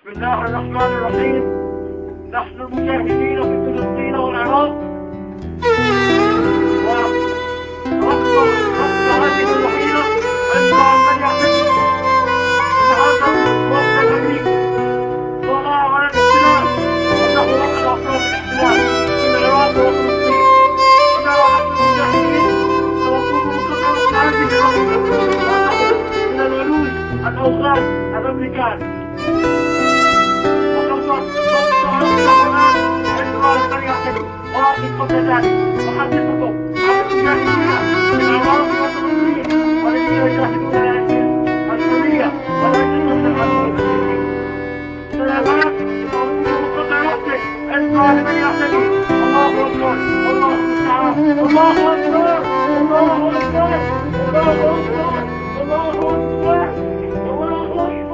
بسم الله الرحمن الرحيم. نحن المجاهدين في فلسطين والعراق، ورفض هذه الوحيدة عندما من يعتقد أن هذا الوطن الأمريكي صنع على الاحتلال وأنه أحد أفراد الاحتلال في العراق وفلسطين. إننا نحن المجاهدين سنقوم بقطع هذه الوحيدة وأنه من العلوي الأوغاد الأمريكان. ولكن قبل ذلك أحدثكم عن المجاهدين في العراق وفلسطين والذين يجاهدون لأجل الحرية ولأجل نصر العدو الأمريكي. سلامات وأقول قطع رأسك اسمع لمن يعتدي. الله أكبر، الله المستعان، الله أكبر، الله أكبر، الله أكبر، الله أكبر، الله أكبر.